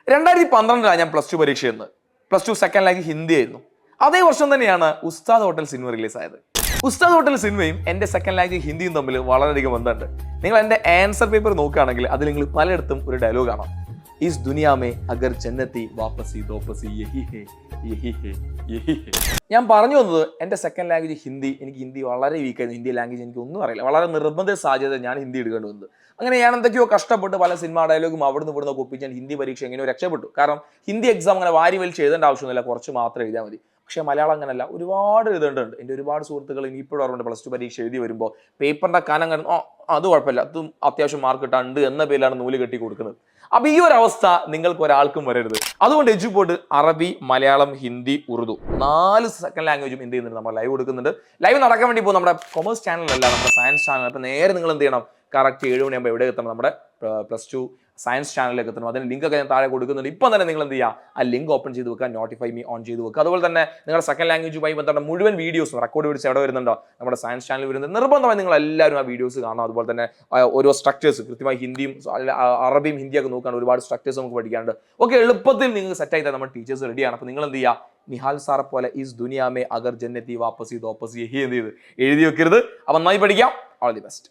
2012 ഞാൻ plus two പരീക്ഷ എഴുതുന്നത്. Plus two second language Hindi ആയിരുന്നു. അതേ വർഷം തന്നെയാണ് ഉസ്താദ് ഹോട്ടൽ സിനിമ റിലീസ് ആയത്. ഉസ്താദ് ഹോട്ടൽ സിനിമയും എൻ്റെ സെക്കൻഡ് ലാംഗ്വേജ് ഹിന്ദിയും തമ്മിൽ വളരെയധികം ബന്ധമുണ്ട്. നിങ്ങൾ എൻ്റെ ആൻസർ പേപ്പർ നോക്കുകയാണെങ്കിൽ അതിൽ നിങ്ങൾ പലയിടത്തും ഒരു ഡയലോഗ് കാണാം. ഈസ് ദുനിയാമേ അഗർ ജന്നത്തി വാപ്പസി ദോപ്പസി യഹി ഹേ യഹി ഹേ യഹി ഹേ. ഞാൻ പറഞ്ഞു വന്നത് എൻ്റെ സെക്കൻഡ് ലാംഗ്വേജ് ഹിന്ദി. എനിക്ക് ഹിന്ദി വളരെ വീക്കായിരുന്നു. ഹിന്ദി ലാംഗ്വേജ് എനിക്ക് ഒന്നും അറിയില്ല. വളരെ നിർബന്ധ സാധ്യത ഞാൻ ഹിന്ദി എടുക്കേണ്ടി വന്നത്. അങ്ങനെ ഞാൻ എന്തൊക്കെയോ കഷ്ടപ്പെട്ട് പല സിനിമ ഡയലോഗും അവിടുന്ന് ഇവിടുന്ന് ഒപ്പിച്ച് ഞാൻ ഹിന്ദി പരീക്ഷ എങ്ങനെയോ രക്ഷപ്പെട്ടു. കാരണം ഹിന്ദി എക്സാം അങ്ങനെ വാരി വലിച്ച് എഴുതേണ്ട ആവശ്യമൊന്നുമില്ല, കുറച്ച് മാത്രം എഴുതിയാൽ മതി. പക്ഷേ മലയാളം അങ്ങനല്ല, ഒരുപാട് എഴുതേണ്ടതുണ്ട്. എൻ്റെ ഒരുപാട് സുഹൃത്തുക്കൾ ഇനിയിപ്പോഴും അറിവുണ്ട് പ്ലസ് ടു പരീക്ഷ എഴുതി വരുമ്പോൾ പേപ്പറിൻ്റെ കനം കണ്ട് അത് കുഴപ്പമില്ല, അതും അത്യാവശ്യം മാർക്ക് കിട്ടാണ്ട് എന്ന പേരിലാണ് നൂല് കെട്ടി കൊടുക്കുന്നത്. അപ്പൊ ഈ ഒരു അവസ്ഥ നിങ്ങൾക്ക് ഒരാൾക്കും വരരുത്. അതുകൊണ്ട് എജുപോർട്ട് അറബി, മലയാളം, ഹിന്ദി, ഉറുദു 4 സെക്കൻഡ് ലാംഗ്വേജും എന്ത് ചെയ്യുന്നുണ്ട്, നമ്മൾ ലൈവ് കൊടുക്കുന്നുണ്ട്. ലൈവ് നടക്കാൻ വേണ്ടി ഇപ്പോൾ നമ്മുടെ കൊമേഴ്സ് ചാനലല്ല, നമ്മുടെ സയൻസ് ചാനൽ. അപ്പൊ നേരെ നിങ്ങൾ എന്ത് ചെയ്യണം, കറക്റ്റ് 7 മണിയാകുമ്പോൾ എവിടെ എത്തണം, നമ്മുടെ പ്ലസ് ടു സയൻസ് ചാനലിലേക്ക് എത്തണം. അതിന് ലിങ്ക് ഒക്കെ ഞാൻ താഴെ കൊടുക്കുന്നുണ്ട്. ഇപ്പം തന്നെ നിങ്ങൾ എന്ത് ചെയ്യുക, ആ ലിങ്ക് ഓപ്പൺ ചെയ്ത് വെക്കുക, നോട്ടിഫൈ മീ ഓൺ ചെയ്ത് വെക്കുക. അതുപോലെ തന്നെ നിങ്ങളുടെ സെക്കൻഡ് ലാംഗ്വേജുമായി ബന്ധപ്പെട്ട മുഴുവൻ വീഡിയോസും റെക്കോർഡ് പിടിച്ച് എവിടെ വരുന്നുണ്ടോ, നമ്മുടെ സയൻസ് ചാനൽ വരുന്നത്. നിർബന്ധമായി നിങ്ങൾ എല്ലാവരും ആ വീഡിയോസ് കാണണം. അതുപോലെ തന്നെ ഓരോ സ്ട്രക്ചേഴ്സ് കൃത്യമായി ഹിന്ദിയും അറബിയും ഹിന്ദിയൊക്കെ നോക്കുകയാണ്. ഒരുപാട് സ്ട്രക്ചേഴ്സ് നമുക്ക് പഠിക്കാനുണ്ട്. ഓക്കെ, എളുപ്പത്തിൽ നിങ്ങൾക്ക് സെറ്റ് ആയി നമ്മുടെ ടീച്ചേഴ്സ് റെഡിയാണ്. അപ്പോൾ നിങ്ങൾ എന്ത് ചെയ്യുക, നിഹാൽ സാറെ പോലെ ഈസ് ദുനിയാമേ അഗർ ജന്നത്തി വാപ്പസി ദോപ്പസി യഹി എന്ത് ചെയ്ത് എഴുതി വെക്കരുത്. അപ്പം നന്നായി പഠിക്കാം. All the best.